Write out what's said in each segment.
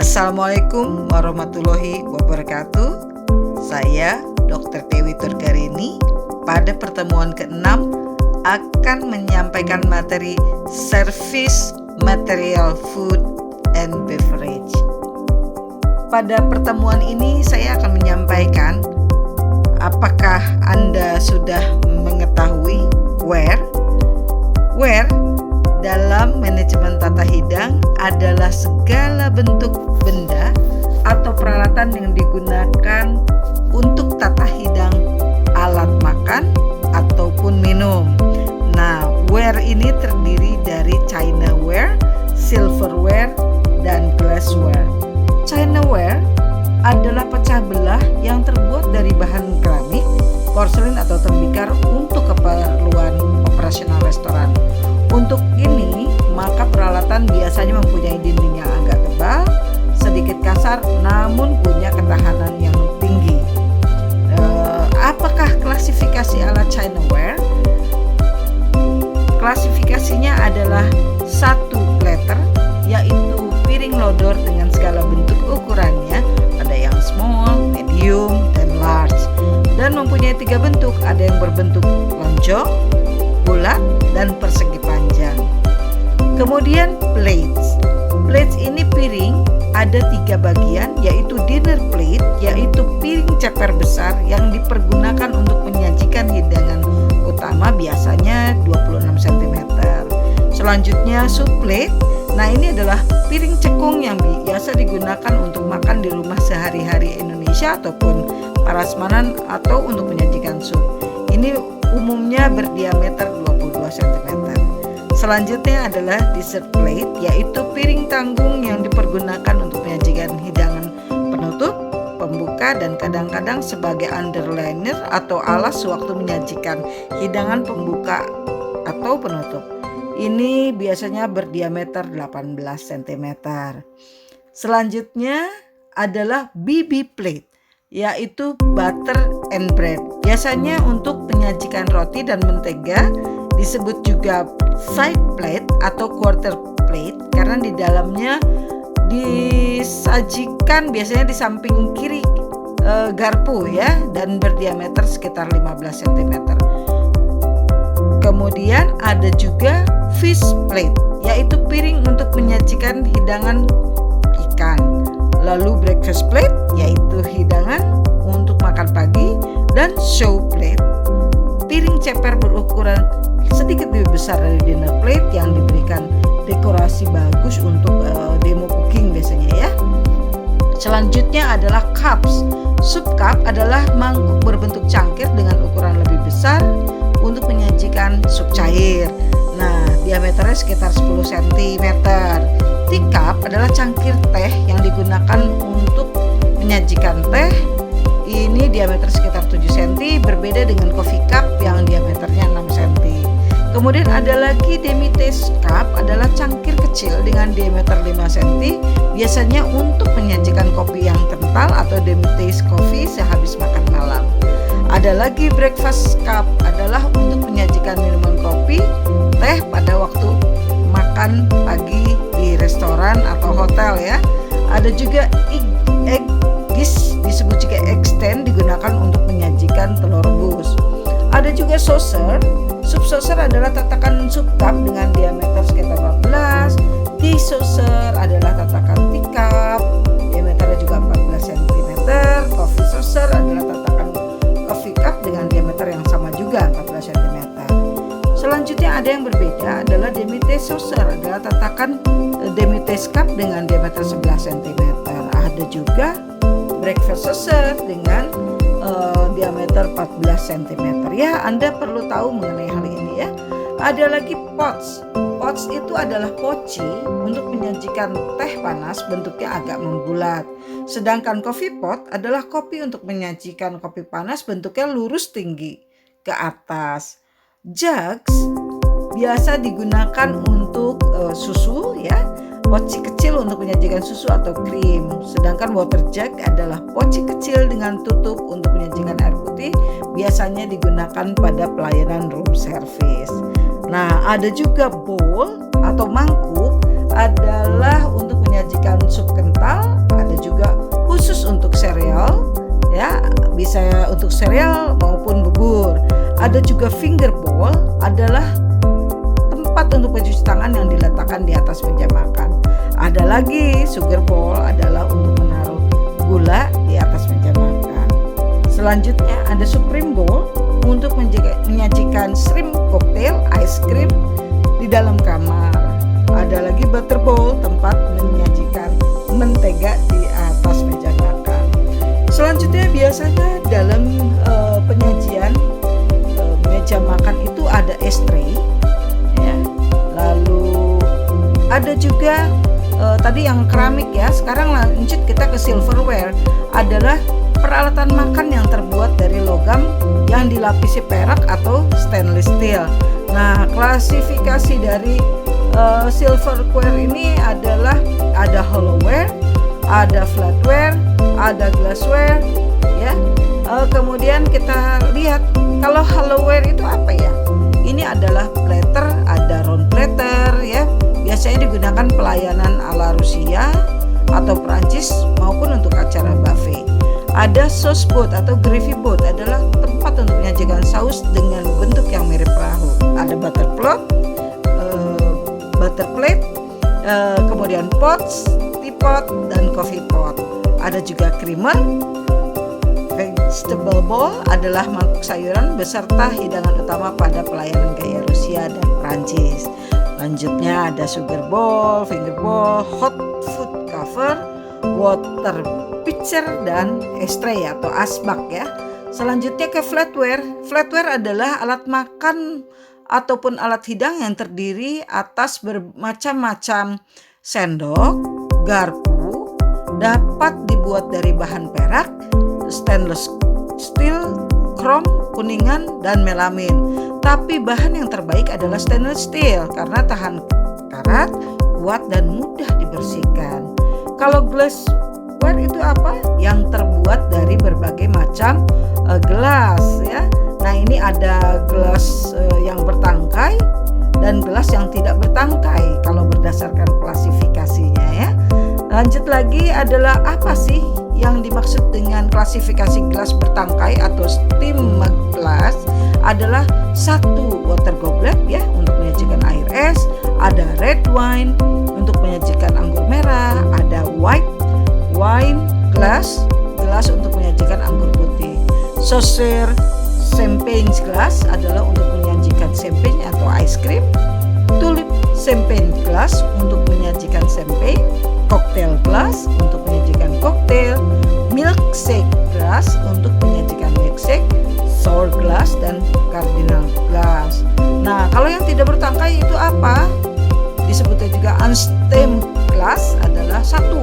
Assalamualaikum warahmatullahi wabarakatuh. Saya Dr. Dewi Turgarini pada pertemuan ke-6 akan menyampaikan materi Service Material Food and Beverage. Pada pertemuan ini saya akan menyampaikan apakah Anda sudah mengetahui ware dalam manajemen tata hidang adalah segala bentuk benda atau peralatan yang digunakan untuk tata hidang alat makan ataupun minum. Nah, ware ini terdiri dari Chinaware, Silverware, dan Glassware. Chinaware adalah pecah belah yang terbuat dari bahan keramik, porselin atau tembikar untuk keperluan operasional restoran. Untuk ini, maka peralatan biasanya mempunyai dinding yang agak tebal, sedikit kasar, namun punya ketahanan yang tinggi. Apakah klasifikasi alat Chinaware? Klasifikasinya adalah 1 platter, yaitu piring lodor dengan segala bentuk ukurannya, ada yang small, medium, dan large, dan mempunyai 3 bentuk, ada yang berbentuk lonjong, bulat, dan persegi panjang. Kemudian plates. Plates ini piring, ada 3 bagian, yaitu dinner plate, yaitu piring ceper besar yang dipergunakan untuk menyajikan hidangan utama, biasanya 26 cm. Selanjutnya soup plate. Nah, ini adalah piring cekung yang biasa digunakan untuk makan di rumah sehari-hari Indonesia ataupun prasmanan atau untuk menyajikan sup. Ini umumnya berdiameter 22 cm. Selanjutnya adalah dessert plate, yaitu piring tanggung yang dipergunakan untuk menyajikan hidangan penutup, pembuka, dan kadang-kadang sebagai underliner atau alas sewaktu menyajikan hidangan pembuka atau penutup. Ini biasanya berdiameter 18 cm. Selanjutnya adalah BB plate, yaitu butter and bread. Biasanya untuk menyajikan roti dan mentega, disebut juga side plate atau quarter plate karena di dalamnya disajikan biasanya di samping kiri garpu ya, dan berdiameter sekitar 15 cm. Kemudian ada juga fish plate, yaitu piring untuk menyajikan hidangan ikan. Lalu breakfast plate, yaitu hidangan untuk makan pagi, dan show plate, piring ceper berukuran sedikit lebih besar dari dinner plate yang diberikan dekorasi bagus untuk demo cooking biasanya ya. Selanjutnya adalah cups. Soup cup adalah mangkuk berbentuk cangkir dengan ukuran lebih besar untuk menyajikan sup cair. Nah, diameternya sekitar 10 cm. Teacup adalah cangkir teh yang digunakan untuk menyajikan teh. Ini diameter sekitar 7 cm, berbeda dengan coffee cup yang diameternya 6 cm. Kemudian ada lagi demi-taste cup, adalah cangkir kecil dengan diameter 5 cm, biasanya untuk menyajikan kopi yang kental atau demi-taste coffee sehabis makan malam. Ada lagi breakfast cup, adalah untuk menyajikan minuman kopi, teh pada waktu makan pagi di restoran atau hotel ya. Ada juga egg dish, disebut juga egg stand, digunakan untuk menyajikan telur rebus. Ada juga saucer. Soup saucer adalah tatakan soup cup dengan diameter sekitar 14. Tea saucer adalah tatakan tea cup, diameternya juga 14 cm. Coffee saucer adalah tatakan coffee cup dengan diameter yang sama juga 14 cm. Selanjutnya ada yang berbeda, adalah demi-taste saucer, adalah tatakan demi-taste cup dengan diameter 11 cm. Ada juga breakfast saucer dengan diameter 14 cm. Ya, Anda perlu tahu mengenai hal ini ya. Ada lagi pots. Pots itu adalah poci untuk menyajikan teh panas, bentuknya agak membulat. Sedangkan coffee pot adalah kopi untuk menyajikan kopi panas, bentuknya lurus tinggi ke atas. Jugs biasa digunakan untuk susu ya. Poci kecil untuk menyajikan susu atau krim. Sedangkan water jug adalah poci kecil dengan tutup untuk menyajikan air putih, biasanya digunakan pada pelayanan room service. Nah, ada juga bowl atau mangkuk, adalah untuk menyajikan sup kental lagi sugar bowl adalah untuk menaruh gula di atas meja makan. Selanjutnya ada supreme bowl untuk menyajikan shrimp cocktail, ice cream di dalam kamar. Ada lagi butter bowl, tempat menyajikan mentega di atas meja makan. Selanjutnya biasanya dalam penyajian meja makan itu ada ashtray, ya. Lalu ada juga tadi yang keramik ya. Sekarang lanjut kita ke silverware, adalah peralatan makan yang terbuat dari logam yang dilapisi perak atau stainless steel. Nah, klasifikasi dari silverware ini adalah ada hollowware, ada flatware, ada glassware, ya. Kemudian kita lihat kalau hollowware itu apa ya? Ini adalah platter, ada round platter, ya. Biasanya digunakan pelayanan ala Rusia atau Perancis maupun untuk acara buffet. Ada sauce boat atau gravy boat, adalah tempat untuk menyajikan saus dengan bentuk yang mirip perahu. Ada butter plate, kemudian pots, teapot, dan coffee pot. Ada juga creamer. Vegetable bowl adalah mangkuk sayuran beserta hidangan utama pada pelayanan gaya Rusia dan Prancis. Lanjutnya ada sugar bowl, finger bowl, hot food cover, water pitcher, dan ashtray atau asbak ya. Selanjutnya ke flatware. Flatware adalah alat makan ataupun alat hidang yang terdiri atas bermacam-macam sendok, garpu, dapat dibuat dari bahan perak, stainless steel, krom, kuningan, dan melamin. Tapi bahan yang terbaik adalah stainless steel karena tahan karat, kuat, dan mudah dibersihkan. Kalau glassware itu apa? Yang terbuat dari berbagai macam gelas ya. Nah, ini ada gelas yang bertangkai dan gelas yang tidak bertangkai kalau berdasarkan klasifikasinya ya. Lanjut lagi adalah apa sih yang dimaksud dengan klasifikasi gelas bertangkai atau steam mug glass? Adalah satu water goblet ya untuk menyajikan air es, ada red wine untuk menyajikan anggur merah, ada white wine glass, gelas untuk menyajikan anggur putih. Saucer champagne glass adalah untuk menyajikan champagne atau ice cream. Tulip champagne glass untuk menyajikan champagne. Cocktail glass untuk menyajikan cocktail. Milkshake glass untuk menyajikan milkshake. Sour glass dan cardinal glass. Nah, kalau yang tidak bertangkai itu apa? Disebutnya juga unstained glass adalah satu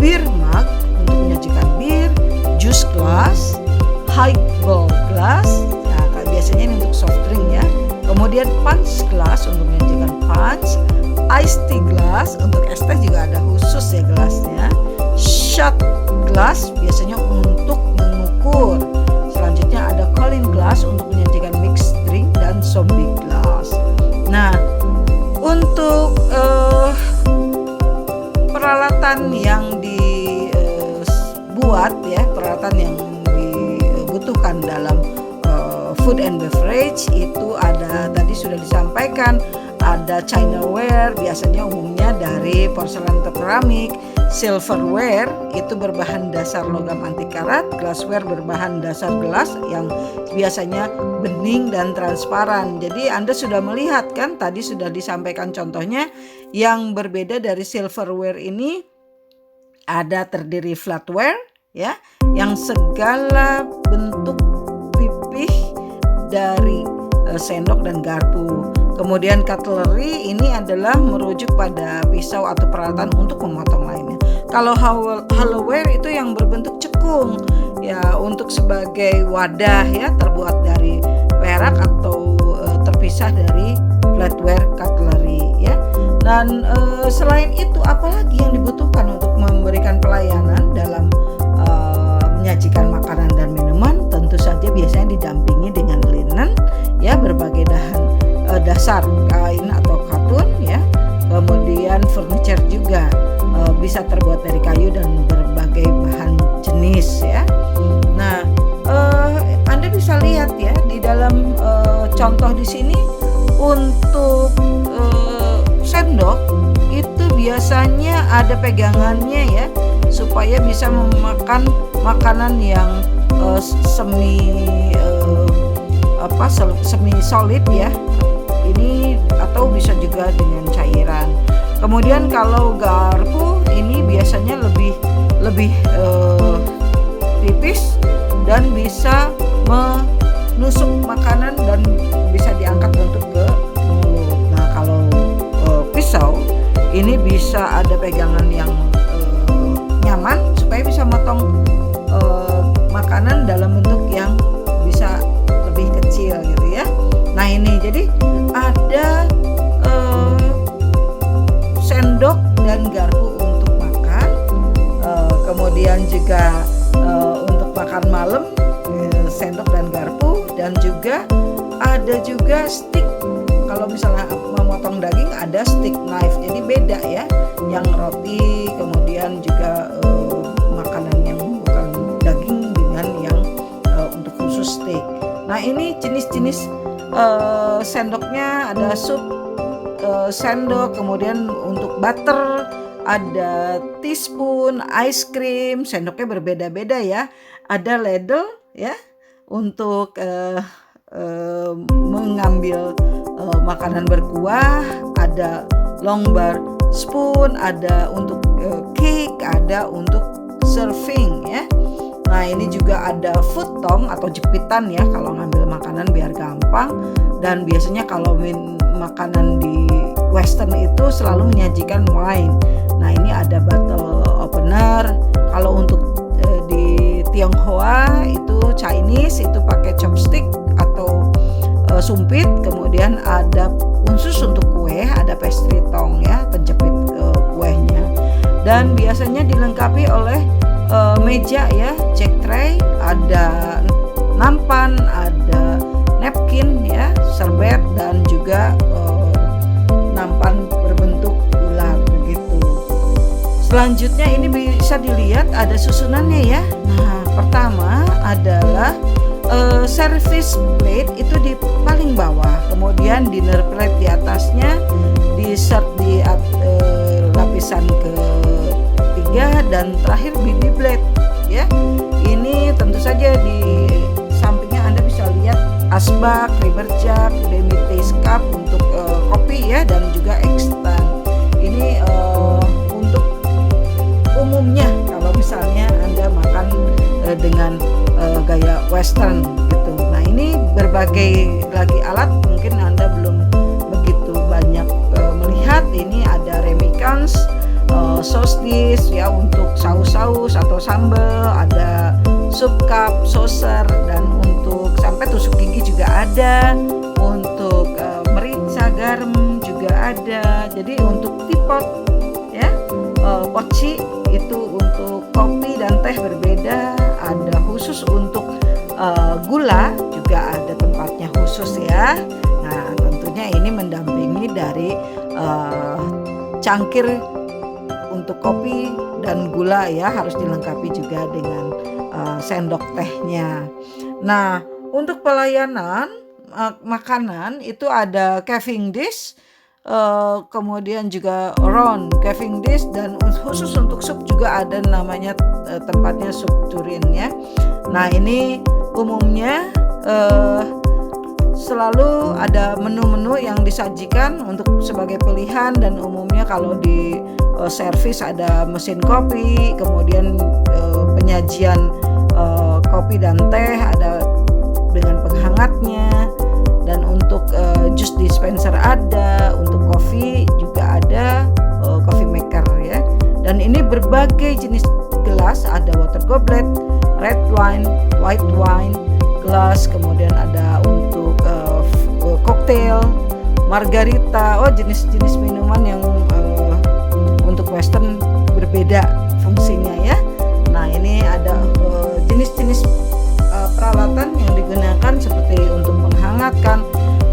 beer mug untuk menyajikan bir, juice glass, highball glass, nah biasanya ini untuk soft drink ya. Kemudian punch glass untuk menyajikan punch, iced tea glass untuk es teh juga ada khusus ya gelasnya. Shot glass biasanya untuk mengukur. Selanjutnya ada Colin glass untuk menyajikan mixed drink dan zombie glass. Nah, untuk peralatan yang dibuat ya, peralatan yang dibutuhkan dalam food and beverage itu ada, tadi sudah disampaikan, ada chinaware biasanya umumnya dari porselen atau keramik. Silverware itu berbahan dasar logam anti karat, glassware berbahan dasar gelas yang biasanya bening dan transparan. Jadi Anda sudah melihat kan, tadi sudah disampaikan contohnya. Yang berbeda dari silverware ini ada terdiri flatware ya, yang segala bentuk pipih dari sendok dan garpu. Kemudian cutlery ini adalah merujuk pada pisau atau peralatan untuk memotong lainnya. Kalau hollowware itu yang berbentuk cekung ya, untuk sebagai wadah ya, terbuat dari perak atau terpisah dari flatware cutlery ya. Dan selain itu apalagi yang dibutuhkan untuk memberikan pelayanan dalam menyajikan makanan dan minuman? Tentu saja biasanya didampingi dengan linen ya, berbagai dasar kain atau katun ya. Kemudian furniture juga bisa terbuat dari kayu dan berbagai bahan jenis ya. Nah, Anda bisa lihat ya di dalam contoh di sini untuk sendok itu biasanya biasanya ada pegangannya ya, supaya bisa memakan makanan yang semi semi solid ya. Ini atau bisa juga dengan cairan. Kemudian kalau garpu ini biasanya lebih tipis dan bisa menusuk makanan dan bisa diangkat untuk ke mulut. Nah, kalau pisau ini bisa ada pegangan yang nyaman supaya bisa motong makanan dalam bentuk yang bisa lebih kecil gitu ya. Nah, ini jadi ada sendok dan garpu untuk makan, kemudian juga untuk makan malam sendok dan garpu, dan juga ada juga stick. Kalau misalnya memotong daging ada stick knife, jadi beda ya, yang roti kemudian juga makanan yang bukan daging dengan yang untuk khusus stick. Nah, ini jenis-jenis sendoknya ada sendok, kemudian untuk butter ada teaspoon, ice cream, sendoknya berbeda-beda ya. Ada ladle ya untuk mengambil makanan berkuah, ada long bar spoon, ada untuk cake, ada untuk serving ya. Nah, ini juga ada food tong atau jepitan ya kalau ngambil makanan biar gampang. Dan biasanya kalau makanan di Western itu selalu menyajikan wine. Nah, ini ada bottle opener. Kalau untuk di Tionghoa itu Chinese itu pakai chopstick atau sumpit. Kemudian ada khusus untuk kue, ada pastry tong ya, penjepit kuenya. Dan biasanya dilengkapi oleh meja ya, cake tray, ada nampan, ada napkin ya, serbet, dan juga nampan berbentuk bulat begitu. Selanjutnya ini bisa dilihat ada susunannya ya. Nah, pertama adalah service plate itu di paling bawah, kemudian dinner plate di atasnya, dessert di lapisan ketiga, dan terakhir baby plate ya. Ini tentu saja di sampingnya Anda bisa lihat asbak, river jug, demi taste cup untuk kopi ya, dan juga extant. Ini untuk umumnya kalau misalnya Anda makan dengan gaya western gitu. Nah, ini berbagai lagi alat mungkin Anda belum begitu banyak melihat. Ini ada remicans, sauce dish ya untuk saus-saus atau sambal, ada soup cup, saucer, dan untuk sampai tusuk gigi juga ada, untuk merica, garam juga ada. Jadi untuk teapot ya, poci itu untuk kopi dan teh berbeda, ada khusus untuk gula juga ada tempatnya khusus ya. Nah, tentunya ini mendampingi dari cangkir untuk kopi dan gula ya, harus dilengkapi juga dengan sendok tehnya. Nah, untuk pelayanan makanan itu ada caving dish, kemudian juga round caving dish, dan khusus untuk sup juga ada namanya tempatnya sup tureen ya. Nah, ini umumnya selalu ada menu-menu yang disajikan untuk sebagai pilihan, dan umumnya kalau di servis ada mesin kopi, kemudian penyajian kopi dan teh ada dengan penghangatnya, dan untuk jus dispenser ada, untuk kopi juga ada coffee maker ya. Dan ini berbagai jenis gelas, ada water goblet, red wine, white wine gelas, kemudian ada untuk cocktail, margarita. Oh, jenis-jenis minuman yang untuk western berbeda fungsinya ya. Nah, ini ada jenis-jenis peralatan yang digunakan seperti untuk menghangatkan.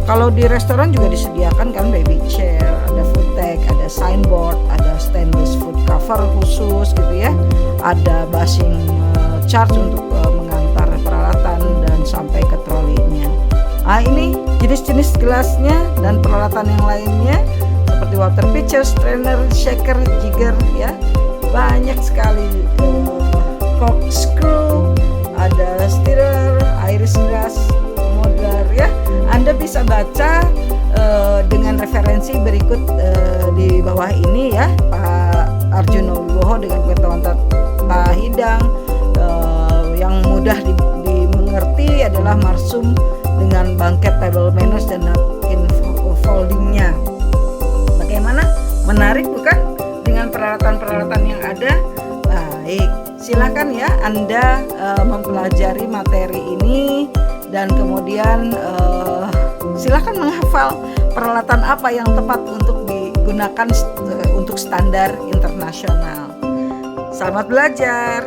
Kalau di restoran juga disediakan kan baby chair, ada food tag, ada signboard, ada stainless food cover khusus gitu ya. Ada bashing charge untuk mengantar peralatan dan sampai ke trolinya. Nah, ini jenis-jenis gelasnya dan peralatan yang lainnya seperti water pitcher, strainer, shaker, jigger ya. Banyak sekali, corkscrew, ada stirrer, iris glass, modlar ya. Anda bisa baca dengan referensi berikut di bawah ini ya. Pak Arjuno Wibowo dengan pengetahuan tata hidang yang mudah dimengerti adalah marsum dengan bangket, table manners, dan napkin foldingnya. Bagaimana? Menarik bukan? Dengan peralatan-peralatan yang ada. Baik, silakan ya Anda mempelajari materi ini dan kemudian silakan menghafal peralatan apa yang tepat untuk digunakan untuk standar internasional. Selamat belajar.